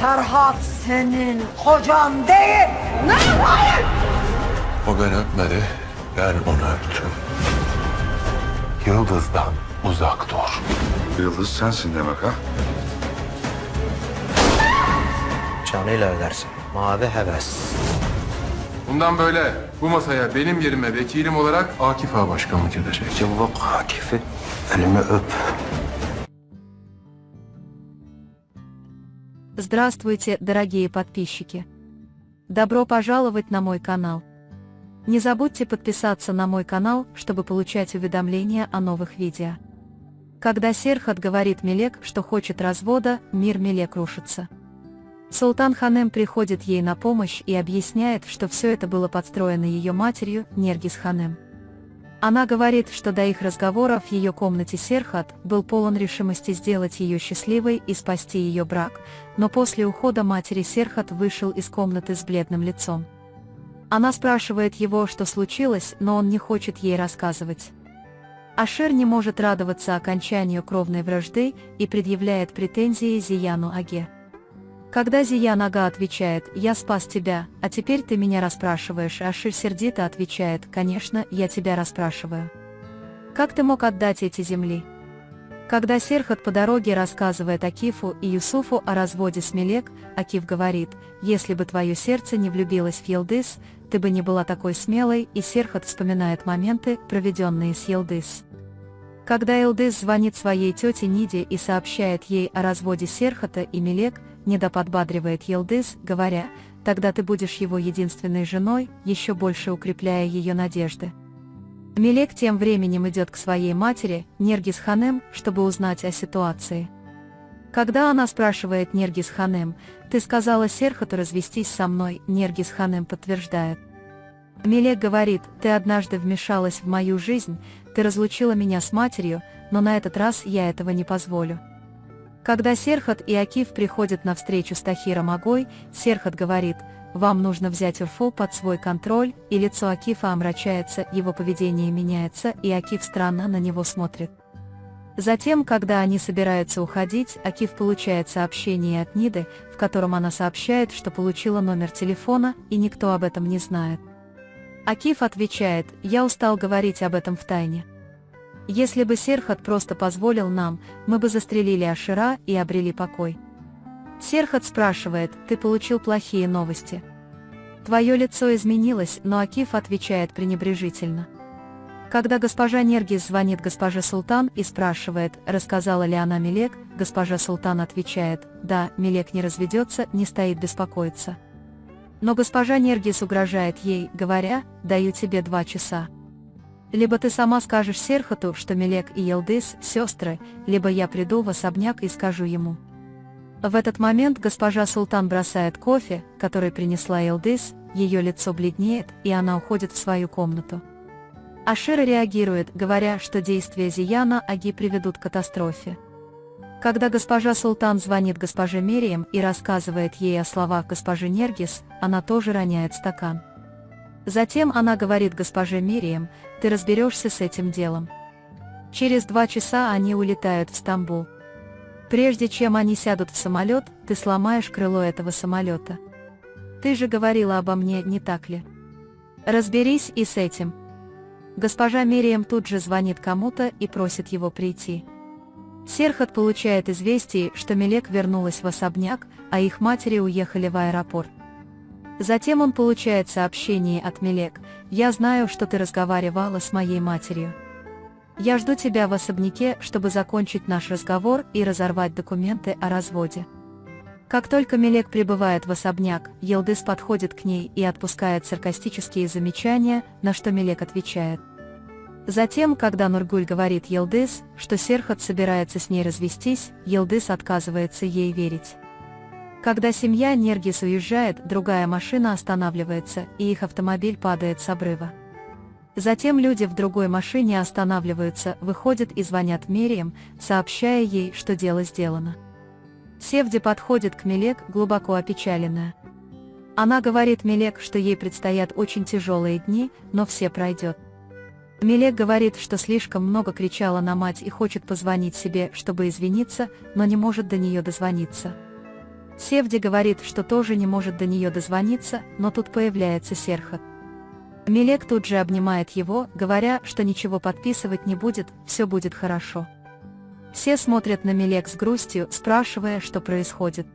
Serhat senin kocan değil. Ne? Hayır! O beni öpmedi, ben onu öptüm. Yıldız'dan uzak dur. Yıldız sensin demek ha? Canıyla ödersin. Mavi heves. Bundan böyle bu masaya benim yerime vekilim olarak Akif Ağa başkanlık edecek. Cıvık Akif'i elimi öp. Здравствуйте, дорогие подписчики! Добро пожаловать на мой канал. Не забудьте подписаться на мой канал, чтобы получать уведомления о новых видео. Когда Серхат говорит Мелек, что хочет развода, мир Мелек рушится. Султан Ханем приходит ей на помощь и объясняет, что все это было подстроено ее матерью, Нергис Ханем. Она говорит, что до их разговора в ее комнате Серхат был полон решимости сделать ее счастливой и спасти ее брак, но после ухода матери Серхат вышел из комнаты с бледным лицом. Она спрашивает его, что случилось, но он не хочет ей рассказывать. Ашер не может радоваться окончанию кровной вражды и предъявляет претензии Зияну Аге. Когда Зиян Ага отвечает: «Я спас тебя, а теперь ты меня расспрашиваешь», Ашир сердито отвечает: «Конечно, я тебя расспрашиваю. Как ты мог отдать эти земли?» Когда Серхат по дороге рассказывает Акифу и Юсуфу о разводе с Мелек, Акиф говорит: «Если бы твое сердце не влюбилось в Йылдыз, ты бы не была такой смелой», и Серхат вспоминает моменты, проведенные с Йылдыз. Когда Йылдыз звонит своей тете Ниде и сообщает ей о разводе Серхата и Мелек, Нида подбадривает Йылдыз, говоря: «Тогда ты будешь его единственной женой», еще больше укрепляя ее надежды. Мелек тем временем идет к своей матери, Нергис Ханем, чтобы узнать о ситуации. Когда она спрашивает Нергис Ханем: «Ты сказала Серхату развестись со мной», Нергис Ханем подтверждает. Мелек говорит: «Ты однажды вмешалась в мою жизнь, ты разлучила меня с матерью, но на этот раз я этого не позволю». Когда Серхат и Акиф приходят на встречу с Тахиром Агой, Серхат говорит: «Вам нужно взять Урфу под свой контроль», и лицо Акифа омрачается, его поведение меняется, и Акиф странно на него смотрит. Затем, когда они собираются уходить, Акиф получает сообщение от Ниды, в котором она сообщает, что получила номер телефона, и никто об этом не знает. Акиф отвечает: «Я устал говорить об этом втайне. Если бы Серхат просто позволил нам, мы бы застрелили Ашира и обрели покой». Серхат спрашивает: «Ты получил плохие новости?» Твое лицо изменилось, но Акиф отвечает пренебрежительно. Когда госпожа Нергис звонит госпоже Султан и спрашивает, рассказала ли она Мелек, госпожа Султан отвечает: «Да, Мелек не разведется, не стоит беспокоиться». Но госпожа Нергис угрожает ей, говоря: «Даю тебе 2 часа. Либо ты сама скажешь Серхату, что Мелек и Йылдыз – сестры, либо я приду в особняк и скажу ему». В этот момент госпожа Султан бросает кофе, который принесла Йылдыз, ее лицо бледнеет, и она уходит в свою комнату. Ашира реагирует, говоря, что действия Зияна Аги приведут к катастрофе. Когда госпожа Султан звонит госпоже Мерием и рассказывает ей о словах госпожи Нергис, она тоже роняет стакан. Затем она говорит госпоже Мерием: «Ты разберешься с этим делом». Через 2 часа они улетают в Стамбул. Прежде чем они сядут в самолет, ты сломаешь крыло этого самолета. Ты же говорила обо мне, не так ли? Разберись и с этим. Госпожа Мерием тут же звонит кому-то и просит его прийти. Серхат получает известие, что Мелек вернулась в особняк, а их матери уехали в аэропорт. Затем он получает сообщение от Мелек: «Я знаю, что ты разговаривала с моей матерью. Я жду тебя в особняке, чтобы закончить наш разговор и разорвать документы о разводе». Как только Мелек прибывает в особняк, Йылдыз подходит к ней и отпускает саркастические замечания, на что Мелек отвечает. Затем, когда Нургуль говорит Йылдыз, что Серхат собирается с ней развестись, Йылдыз отказывается ей верить. Когда семья Нергис уезжает, другая машина останавливается, и их автомобиль падает с обрыва. Затем люди в другой машине останавливаются, выходят и звонят Мерием, сообщая ей, что дело сделано. Севди подходит к Мелек, глубоко опечаленная. Она говорит Мелек, что ей предстоят очень тяжелые дни, но все пройдет. Мелек говорит, что слишком много кричала на мать и хочет позвонить себе, чтобы извиниться, но не может до нее дозвониться. Севди говорит, что тоже не может до нее дозвониться, но тут появляется Серхат. Мелек тут же обнимает его, говоря, что ничего подписывать не будет, все будет хорошо. Все смотрят на Мелек с грустью, спрашивая, что происходит.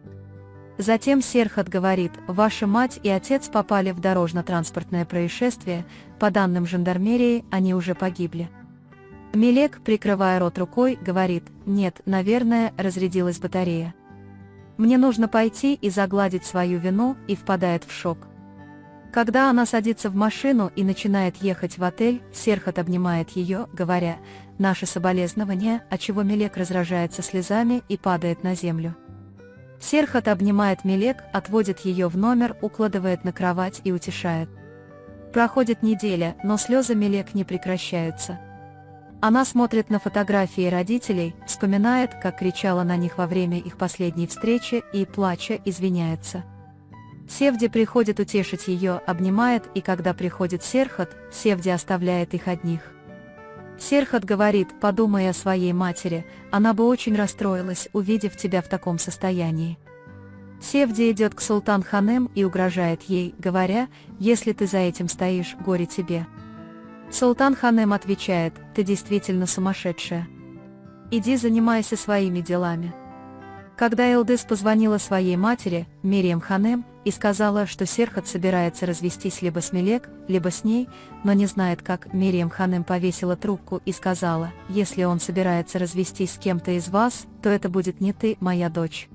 Затем Серхат говорит: «Ваша мать и отец попали в дорожно-транспортное происшествие, по данным жандармерии, они уже погибли». Мелек, прикрывая рот рукой, говорит: «Нет, наверное, разрядилась батарея. Мне нужно пойти и загладить свою вину», и впадает в шок. Когда она садится в машину и начинает ехать в отель, Серхат обнимает ее, говоря: «Наши соболезнования», отчего Мелек разражается слезами и падает на землю. Серхат обнимает Мелек, отводит ее в номер, укладывает на кровать и утешает. Проходит неделя, но слезы Мелек не прекращаются. Она смотрит на фотографии родителей, вспоминает, как кричала на них во время их последней встречи и, плача, извиняется. Севди приходит утешить ее, обнимает, и когда приходит Серхат, Севди оставляет их одних. Серхат говорит: «Подумай о своей матери, она бы очень расстроилась, увидев тебя в таком состоянии». Севди идет к Султан Ханем и угрожает ей, говоря: «Если ты за этим стоишь, горе тебе». Султан Ханем отвечает: «Ты действительно сумасшедшая. Иди занимайся своими делами». Когда Элдыс позвонила своей матери, Мириам Ханем, и сказала, что Серхат собирается развестись либо с Мелек, либо с ней, но не знает как, Мириам Ханем повесила трубку и сказала: «Если он собирается развестись с кем-то из вас, то это будет не ты, моя дочь».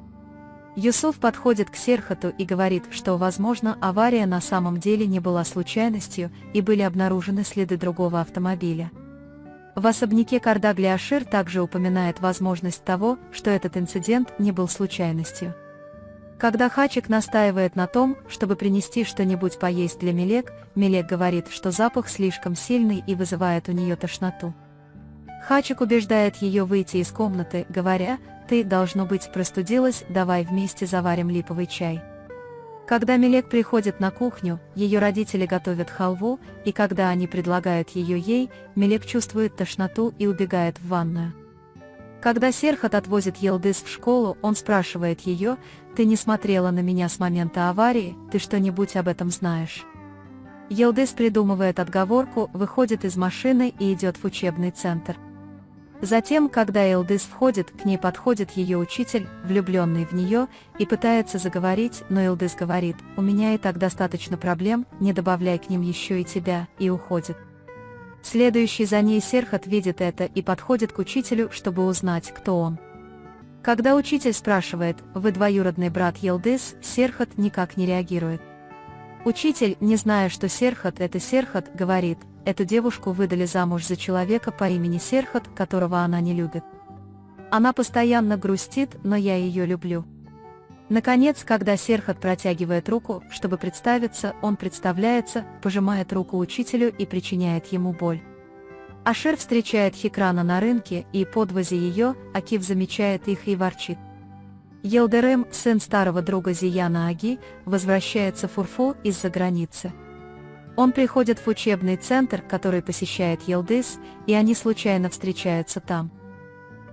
Юсуф подходит к Серхату и говорит, что, возможно, авария на самом деле не была случайностью и были обнаружены следы другого автомобиля. В особняке Кардагли-Ашир также упоминает возможность того, что этот инцидент не был случайностью. Когда Хачик настаивает на том, чтобы принести что-нибудь поесть для Мелек, Мелек говорит, что запах слишком сильный и вызывает у нее тошноту. Хачик убеждает ее выйти из комнаты, говоря: «Ты, должно быть, простудилась, давай вместе заварим липовый чай». Когда Мелек приходит на кухню, ее родители готовят халву, и когда они предлагают ее ей, Мелек чувствует тошноту и убегает в ванную. Когда Серхат отвозит Елдыс в школу, он спрашивает ее: «Ты не смотрела на меня с момента аварии, ты что-нибудь об этом знаешь?» Елдыс придумывает отговорку, выходит из машины и идет в учебный центр. Затем, когда Елдыс входит, к ней подходит ее учитель, влюбленный в нее, и пытается заговорить, но Елдыс говорит: «У меня и так достаточно проблем, не добавляй к ним еще и тебя», и уходит. Следующий за ней Серхат видит это и подходит к учителю, чтобы узнать, кто он. Когда учитель спрашивает: «Вы двоюродный брат Елдыс?», Серхат никак не реагирует. Учитель, не зная, что Серхат это Серхат, говорит: «Эту девушку выдали замуж за человека по имени Серхат, которого она не любит. Она постоянно грустит, но я ее люблю». Наконец, когда Серхат протягивает руку, чтобы представиться, он представляется, пожимает руку учителю и причиняет ему боль. Ашир встречает Хикрана на рынке, и, подвозя ее, Акиф замечает их и ворчит. Елдерем, сын старого друга Зияна Аги, возвращается в Урфу из-за границы. Он приходит в учебный центр, который посещает Елдыс, и они случайно встречаются там.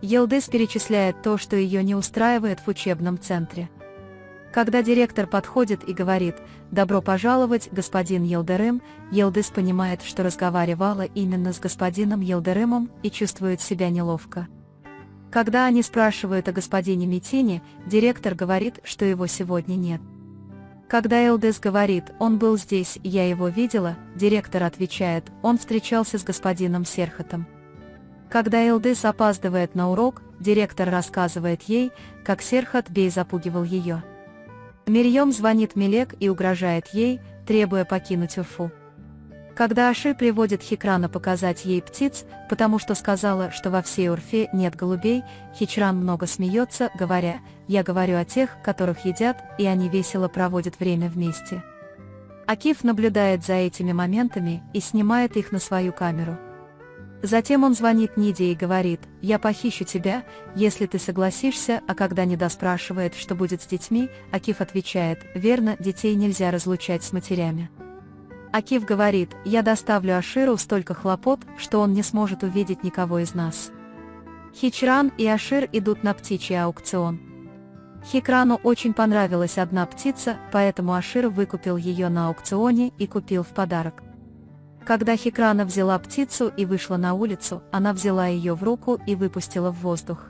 Елдыс перечисляет то, что ее не устраивает в учебном центре. Когда директор подходит и говорит: «Добро пожаловать, господин Елдерем», Елдыс понимает, что разговаривала именно с господином Елдеремом и чувствует себя неловко. Когда они спрашивают о господине Митине, директор говорит, что его сегодня нет. Когда Елдыс говорит: «Он был здесь, я его видела», директор отвечает: «Он встречался с господином Серхатом». Когда Елдыс опаздывает на урок, директор рассказывает ей, как Серхат Бей запугивал ее. Мирьем звонит Мелек и угрожает ей, требуя покинуть Урфу. Когда Аши приводит Хикрана показать ей птиц, потому что сказала, что во всей Урфе нет голубей, Хичран много смеется, говоря: «Я говорю о тех, которых едят, и они весело проводят время вместе». Акиф наблюдает за этими моментами и снимает их на свою камеру. Затем он звонит Ниде и говорит: «Я похищу тебя, если ты согласишься», а когда Нида спрашивает, что будет с детьми, Акиф отвечает: «Верно, детей нельзя разлучать с матерями». Акиф говорит: «Я доставлю Аширу столько хлопот, что он не сможет увидеть никого из нас». Хичран и Ашир идут на птичий аукцион. Хикрану очень понравилась одна птица, поэтому Ашир выкупил ее на аукционе и купил в подарок. Когда Хикрана взяла птицу и вышла на улицу, она взяла ее в руку и выпустила в воздух.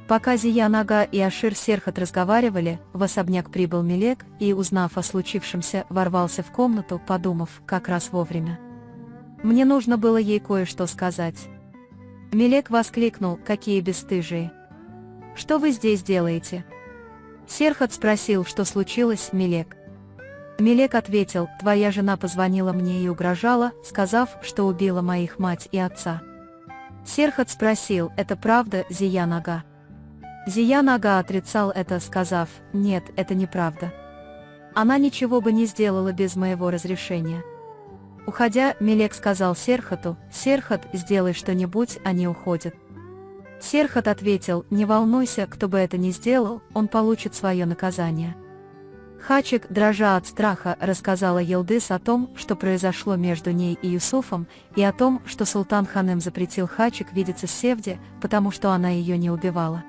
Пока Зия-Нага и Ашир-Серхат разговаривали, в особняк прибыл Мелек и, узнав о случившемся, ворвался в комнату, подумав, как раз вовремя. Мне нужно было ей кое-что сказать. Мелек воскликнул: «Какие бесстыжие! Что вы здесь делаете?» Серхат спросил, что случилось, Мелек. Мелек ответил: «Твоя жена позвонила мне и угрожала, сказав, что убила моих мать и отца». Серхат спросил: «Это правда, Зия-Нага?» Зия-Нага отрицал это, сказав: «Нет, это неправда. Она ничего бы не сделала без моего разрешения». Уходя, Мелек сказал Серхату: «Серхат, сделай что-нибудь, они уходят». Серхат ответил: «Не волнуйся, кто бы это ни сделал, он получит свое наказание». Хачик, дрожа от страха, рассказала Елдыс о том, что произошло между ней и Юсуфом, и о том, что султан Ханым запретил Хачик видеться с Севди, потому что она ее не убивала.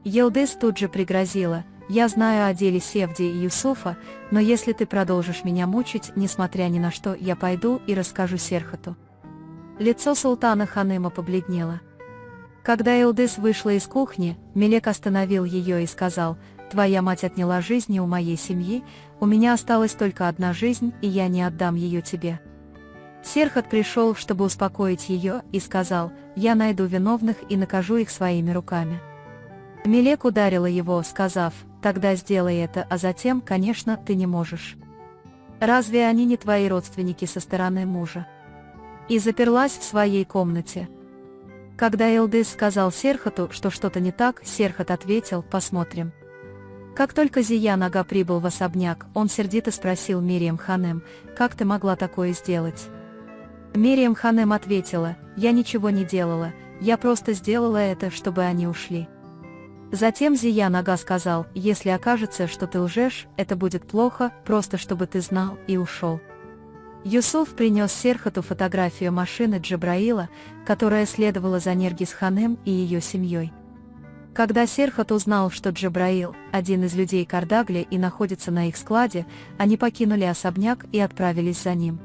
Елдыс тут же пригрозила: «Я знаю о деле Севди и Юсуфа, но если ты продолжишь меня мучить, несмотря ни на что, я пойду и расскажу Серхату». Лицо султана Ханыма побледнело. Когда Елдыс вышла из кухни, Мелек остановил ее и сказал: «Твоя мать отняла жизни у моей семьи, у меня осталась только одна жизнь, и я не отдам ее тебе». Серхат пришел, чтобы успокоить ее, и сказал: «Я найду виновных и накажу их своими руками». Мелек ударила его, сказав: «Тогда сделай это, а затем, конечно, ты не можешь. Разве они не твои родственники со стороны мужа?» И заперлась в своей комнате. Когда Елдыс сказал Серхату, что что-то не так, Серхат ответил: «Посмотрим». Как только Зия-Нага прибыл в особняк, он сердито спросил Мириам Ханым: «Как ты могла такое сделать?» Мириам Ханым ответила: «Я ничего не делала, я просто сделала это, чтобы они ушли». Затем Зия-Нага сказал: «Если окажется, что ты лжешь, это будет плохо, просто чтобы ты знал, и ушел». Юсуф принес Серхату фотографию машины Джабраила, которая следовала за Нергис Ханым и ее семьей. Когда Серхат узнал, что Джабраил – один из людей Кардагли и находится на их складе, они покинули особняк и отправились за ним.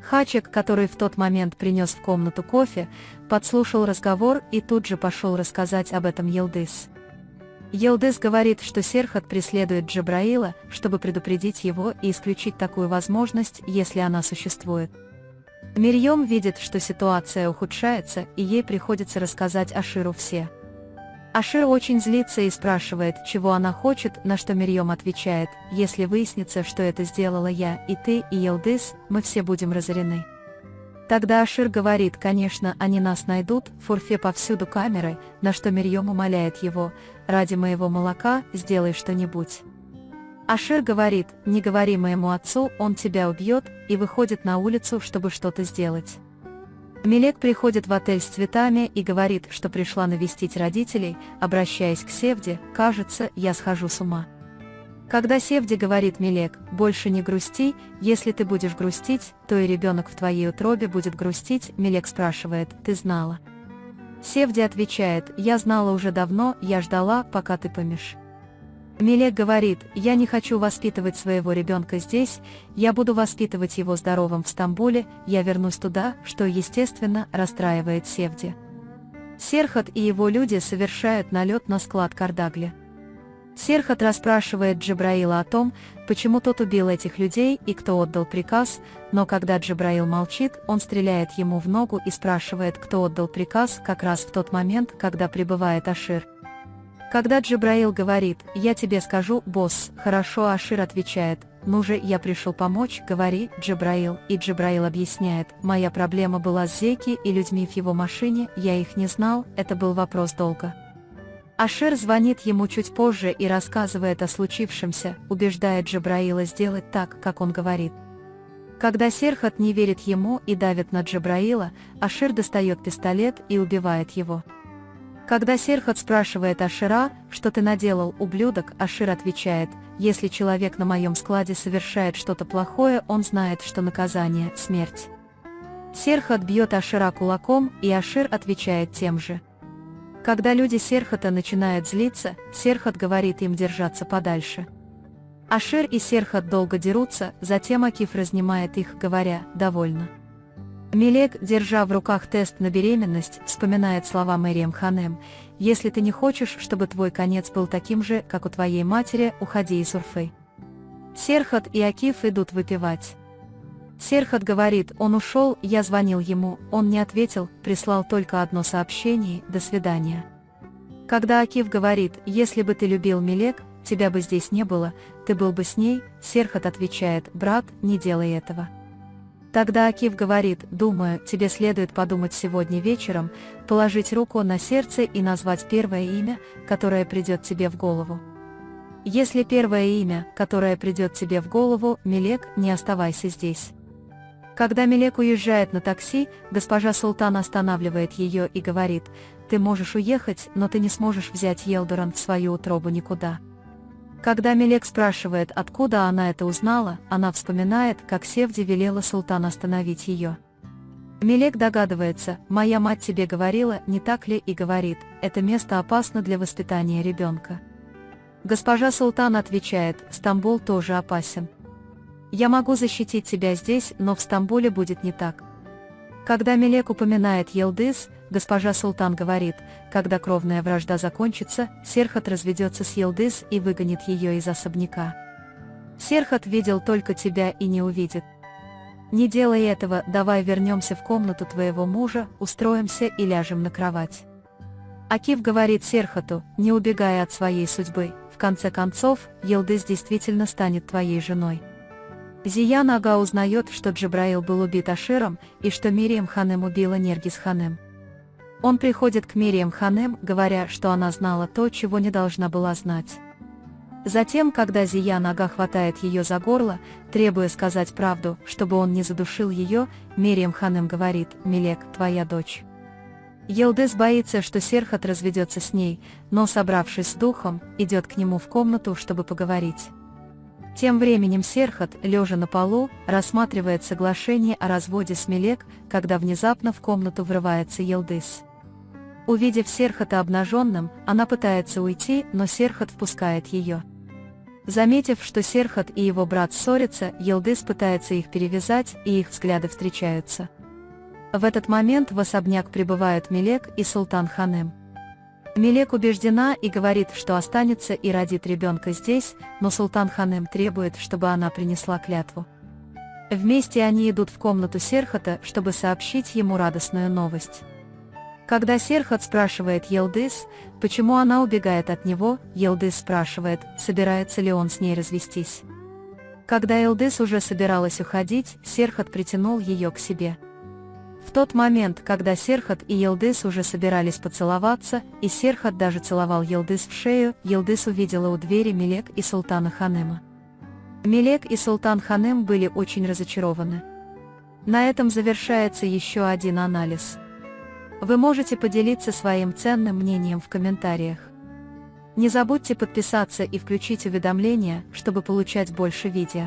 Хачик, который в тот момент принес в комнату кофе, подслушал разговор и тут же пошел рассказать об этом Елдыс. Елдыс говорит, что Серхат преследует Джабраила, чтобы предупредить его и исключить такую возможность, если она существует. Мирьем видит, что ситуация ухудшается, и ей приходится рассказать Аширу все. Ашир очень злится и спрашивает, чего она хочет, на что Мирьем отвечает: «Если выяснится, что это сделала я, и ты, и Елдыс, мы все будем разорены». Тогда Ашир говорит: «Конечно, они нас найдут, в Урфе повсюду камеры», на что Мирьем умоляет его: «Ради моего молока сделай что-нибудь». Ашир говорит: «Не говори моему отцу, он тебя убьет», и выходит на улицу, чтобы что-то сделать. Мелек приходит в отель с цветами и говорит, что пришла навестить родителей, обращаясь к Севде: «Кажется, я схожу с ума». Когда Севди говорит: «Мелек, больше не грусти, если ты будешь грустить, то и ребенок в твоей утробе будет грустить», Мелек спрашивает: «Ты знала?» Севди отвечает: «Я знала уже давно, я ждала, пока ты помешь». Мелек говорит: «Я не хочу воспитывать своего ребенка здесь, я буду воспитывать его здоровым в Стамбуле, я вернусь туда», что, естественно, расстраивает Севди. Серхат и его люди совершают налет на склад Кардагли. Серхат расспрашивает Джабраила о том, почему тот убил этих людей и кто отдал приказ, но когда Джабраил молчит, он стреляет ему в ногу и спрашивает, кто отдал приказ, как раз в тот момент, когда прибывает Ашир. Когда Джабраил говорит: «Я тебе скажу, босс», «Хорошо», Ашир отвечает: «Ну же, я пришел помочь, говори, Джабраил», и Джабраил объясняет: «Моя проблема была с Зеки и людьми в его машине, я их не знал, это был вопрос долга». Ашир звонит ему чуть позже и рассказывает о случившемся, убеждая Джабраила сделать так, как он говорит. Когда Серхат не верит ему и давит на Джабраила, Ашир достает пистолет и убивает его. Когда Серхат спрашивает Ашира: «Что ты наделал, ублюдок?», Ашир отвечает: «Если человек на моем складе совершает что-то плохое, он знает, что наказание – смерть». Серхат бьет Ашира кулаком, и Ашир отвечает тем же. Когда люди Серхата начинают злиться, Серхат говорит им держаться подальше. Ашир и Серхат долго дерутся, затем Акиф разнимает их, говоря «довольно». Мелек, держа в руках тест на беременность, вспоминает слова Мэриам Ханем: «Если ты не хочешь, чтобы твой конец был таким же, как у твоей матери, уходи из Урфы». Серхат и Акиф идут выпивать. Серхат говорит: «Он ушел, я звонил ему, он не ответил, прислал только одно сообщение: до свидания». Когда Акиф говорит: «Если бы ты любил Мелек, тебя бы здесь не было, ты был бы с ней», Серхат отвечает: «Брат, не делай этого». Тогда Акиф говорит: «Думаю, тебе следует подумать сегодня вечером, положить руку на сердце и назвать первое имя, которое придет тебе в голову. Если первое имя, которое придет тебе в голову, Мелек, не оставайся здесь». Когда Мелек уезжает на такси, госпожа Султан останавливает ее и говорит: «Ты можешь уехать, но ты не сможешь взять Елдуран в свою утробу никуда». Когда Мелек спрашивает, откуда она это узнала, она вспоминает, как Севди велела Султан остановить ее. Мелек догадывается: «Моя мать тебе говорила, не так ли?» и говорит: «Это место опасно для воспитания ребенка». Госпожа Султан отвечает: «Стамбул тоже опасен. Я могу защитить тебя здесь, но в Стамбуле будет не так». Когда Мелек упоминает Елдыз, госпожа Султан говорит: «Когда кровная вражда закончится, Серхат разведется с Елдыз и выгонит ее из особняка. Серхат видел только тебя и не увидит. Не делай этого, давай вернемся в комнату твоего мужа, устроимся и ляжем на кровать». Акиф говорит Серхату: «Не убегай от своей судьбы, в конце концов, Елдыз действительно станет твоей женой». Зиян Ага узнает, что Джабраил был убит Аширом и что Мириам Ханем убила Нергис Ханем. Он приходит к Мириам Ханем, говоря, что она знала то, чего не должна была знать. Затем, когда Зиян Ага хватает ее за горло, требуя сказать правду, чтобы он не задушил ее, Мириам Ханем говорит: «Мелек, твоя дочь». Елдыз боится, что Серхат разведется с ней, но, собравшись с духом, идет к нему в комнату, чтобы поговорить. Тем временем Серхат, лежа на полу, рассматривает соглашение о разводе с Мелек, когда внезапно в комнату врывается Елдыз. Увидев Серхата обнаженным, она пытается уйти, но Серхат впускает ее. Заметив, что Серхат и его брат ссорятся, Елдыз пытается их перевязать, и их взгляды встречаются. В этот момент в особняк прибывают Мелек и Султан Ханем. Мелек убеждена и говорит, что останется и родит ребенка здесь, но Султан Ханем требует, чтобы она принесла клятву. Вместе они идут в комнату Серхата, чтобы сообщить ему радостную новость. Когда Серхат спрашивает Елдыз, почему она убегает от него, Елдыз спрашивает, собирается ли он с ней развестись. Когда Елдыз уже собиралась уходить, Серхат притянул ее к себе. В тот момент, когда Серхат и Елдыз уже собирались поцеловаться, и Серхат даже целовал Елдыз в шею, Елдыз увидела у двери Мелек и Султана Ханема. Мелек и Султан Ханем были очень разочарованы. На этом завершается еще один анализ. Вы можете поделиться своим ценным мнением в комментариях. Не забудьте подписаться и включить уведомления, чтобы получать больше видео.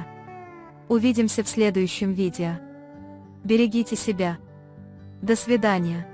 Увидимся в следующем видео. Берегите себя. До свидания.